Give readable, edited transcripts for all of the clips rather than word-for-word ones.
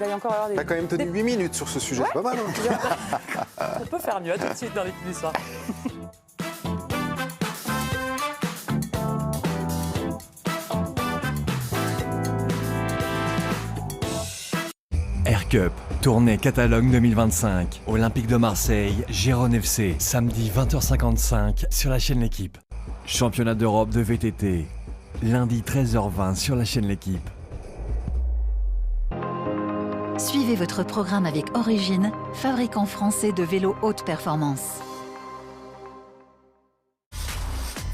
Il va y encore avoir des... T'as quand même tenu 8 minutes sur ce sujet, Ouais. c'est pas mal. Hein. On peut faire mieux, à tout de suite dans les d'histoire. Air Cup, tournée catalogue 2025, Olympique de Marseille, Gérone FC, samedi 20h55 sur la chaîne L'Équipe. Championnat d'Europe de VTT, lundi 13h20 sur la chaîne L'Équipe. Suivez votre programme avec Origine, fabricant français de vélos haute performance.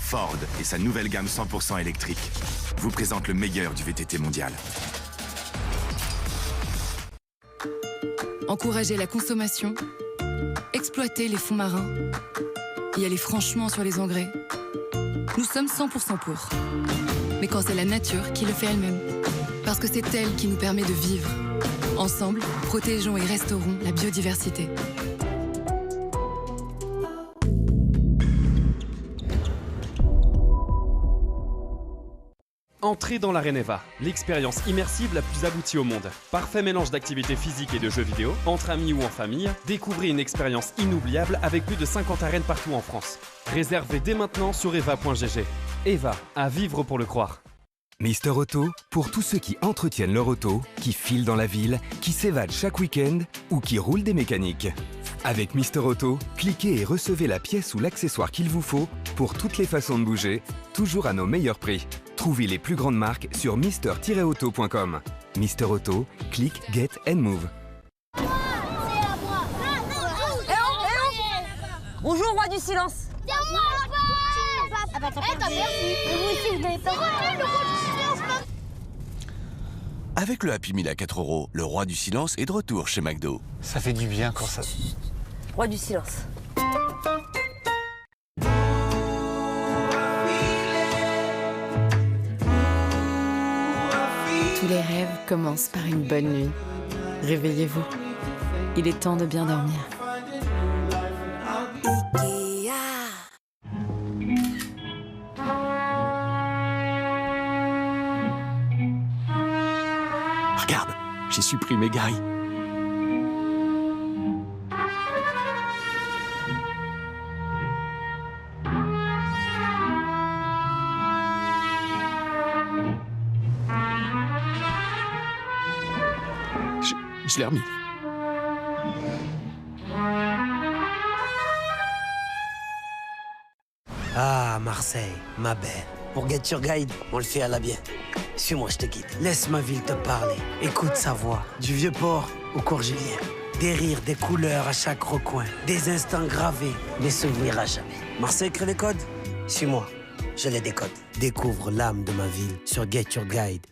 Ford et sa nouvelle gamme 100% électrique vous présentent le meilleur du VTT mondial. Encourager la consommation, exploiter les fonds marins, y aller franchement sur les engrais. Nous sommes 100% pour. Mais quand c'est la nature qui le fait elle-même, parce que c'est elle qui nous permet de vivre. Ensemble, protégeons et restaurons la biodiversité. Entrez dans l'Arène Eva, l'expérience immersive la plus aboutie au monde. Parfait mélange d'activités physiques et de jeux vidéo, entre amis ou en famille, découvrez une expérience inoubliable avec plus de 50 arènes partout en France. Réservez dès maintenant sur eva.gg. Eva, à vivre pour le croire. Mister Auto, pour tous ceux qui entretiennent leur auto, qui filent dans la ville, qui s'évadent chaque week-end ou qui roulent des mécaniques. Avec Mister Auto, cliquez et recevez la pièce ou l'accessoire qu'il vous faut pour toutes les façons de bouger, toujours à nos meilleurs prix. Trouvez les plus grandes marques sur mister-auto.com. Mister Auto, click, get and move. Bonjour, roi du silence. Avec le Happy Meal à 4 €, le roi du silence est de retour chez McDo. Ça fait du bien quand ça... Roi du silence. Tous les rêves commencent par une bonne nuit. Réveillez-vous. Il est temps de bien dormir. Regarde, j'ai supprimé Gary. Je l'ai remis. Ah, Marseille, ma belle. Pour Get Your Guide, on le fait à la bien. Suis-moi, je te guide. Laisse ma ville te parler. Écoute sa voix. Du vieux port au cours Julien. Des rires, des couleurs à chaque recoin. Des instants gravés, des souvenirs à jamais. Marseille crée les codes. Suis-moi, je les décode. Découvre l'âme de ma ville sur Get Your Guide.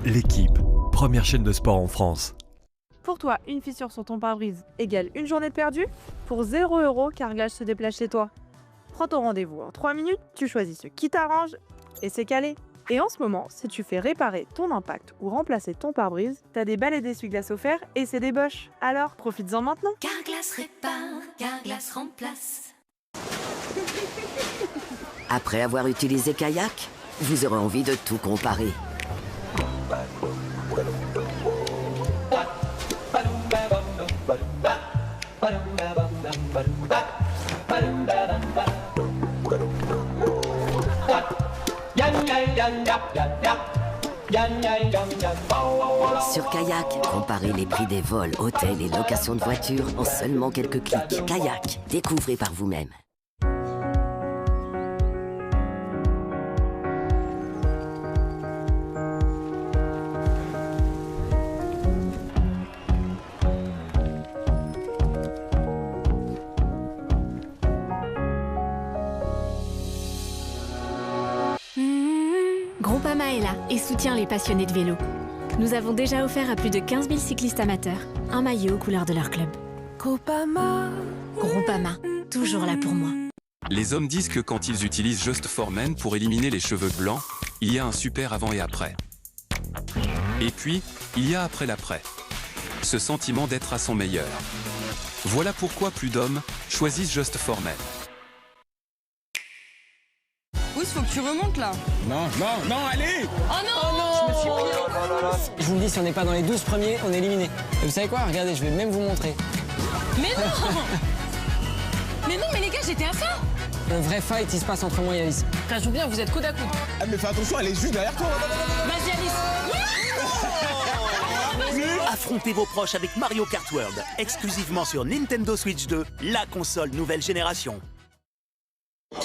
L'Équipe, première chaîne de sport en France. Pour toi, une fissure sur ton pare-brise égale une journée de perdue. Pour 0 €, Carglass se déplace chez toi. Prends ton rendez-vous en 3 minutes, tu choisis ce qui t'arrange et c'est calé. Et en ce moment, si tu fais réparer ton impact ou remplacer ton pare-brise, t'as des balais d'essuie-glace offerts et c'est des Bosch. Alors, profites-en maintenant. Carglass répare, Carglass remplace. Après avoir utilisé Kayak, vous aurez envie de tout comparer. Sur Kayak, comparez les prix des vols, hôtels et locations de voitures en seulement quelques clics. Kayak, découvrez par vous-même. Groupama est là et soutient les passionnés de vélo. Nous avons déjà offert à plus de 15 000 cyclistes amateurs un maillot aux couleurs de leur club. Groupama, toujours là pour moi. Les hommes disent que quand ils utilisent Just for Men pour éliminer les cheveux blancs, il y a un super avant et après. Et puis, il y a après l'après. Ce sentiment d'être à son meilleur. Voilà pourquoi plus d'hommes choisissent Just for Men. Ousse, faut que tu remontes là. Non, allez. Oh non, je me Je vous le dis, si on n'est pas dans les 12 premiers, on est éliminé. Et vous savez quoi? Regardez, je vais même vous montrer. Mais non Mais non, mais les gars, j'étais à ça. Un vrai fight, il se passe entre moi et Alice. Ça joue bien, vous êtes coude à coude. Ah mais fais attention, elle est juste derrière toi. Vas-y, Alice. Affrontez vos proches avec Mario Kart World, exclusivement sur Nintendo Switch 2, la console nouvelle génération. Je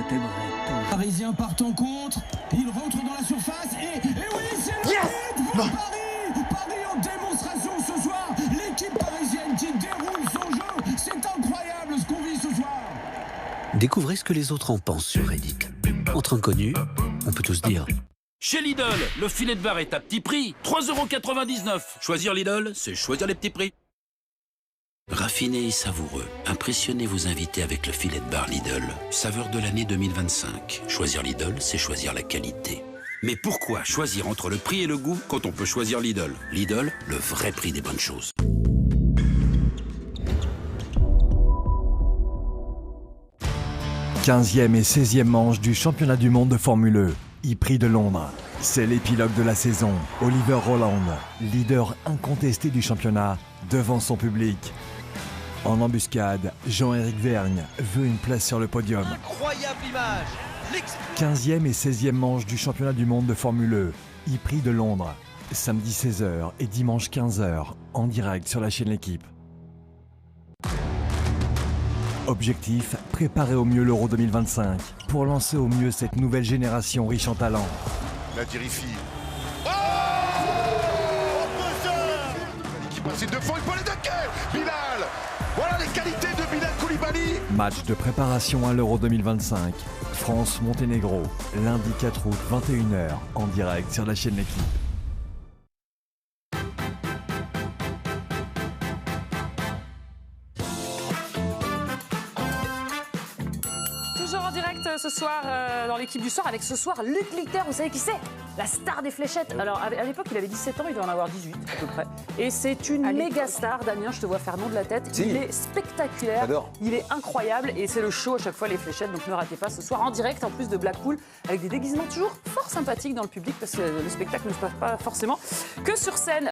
t'aimerai toujours. Parisien part en contre, il rentre dans la surface et oui, c'est le but pour Paris. Paris en démonstration ce soir, l'équipe parisienne qui déroule son jeu. C'est incroyable ce qu'on vit ce soir. Découvrez ce que les autres en pensent sur Reddit. Entre inconnus, on peut tous dire. Chez Lidl, le filet de bar est à petit prix, 3,99 €. Choisir Lidl, c'est choisir les petits prix. Raffiné et savoureux, impressionnez vos invités avec le filet de bar Lidl. Saveur de l'année 2025. Choisir Lidl, c'est choisir la qualité. Mais pourquoi choisir entre le prix et le goût quand on peut choisir Lidl? Lidl, le vrai prix des bonnes choses. « 15e et 16e manche du championnat du monde de Formule E, e-Prix de Londres. C'est l'épilogue de la saison. Oliver Rowland, leader incontesté du championnat, devant son public. En embuscade, Jean-Éric Vergne veut une place sur le podium. Incroyable image. 15e et 16e manche du championnat du monde de Formule E, e-Prix de Londres. Samedi 16h et dimanche 15h, en direct sur la chaîne L'Équipe. Objectif, préparer au mieux l'Euro 2025 pour lancer au mieux cette nouvelle génération riche en talent. La Dirifi. Oh, qui passe devant, il peut les dunker. Bilal. Voilà les qualités de Bilal Koulibaly. Match de préparation à l'Euro 2025. France-Monténégro, lundi 4 août 21h, en direct sur la chaîne L'Équipe. En direct ce soir dans l'équipe du soir avec ce soir Luc Lichter, vous savez qui c'est? La star des fléchettes. Alors à l'époque il avait 17 ans, il doit en avoir 18 à peu près. Et c'est une méga star. Damien, je te vois faire nom de la tête. Si. Il est spectaculaire, il est incroyable et c'est le show à chaque fois les fléchettes. Donc ne ratez pas ce soir en direct en plus de Blackpool avec des déguisements toujours fort sympathiques dans le public parce que le spectacle ne se passe pas forcément que sur scène.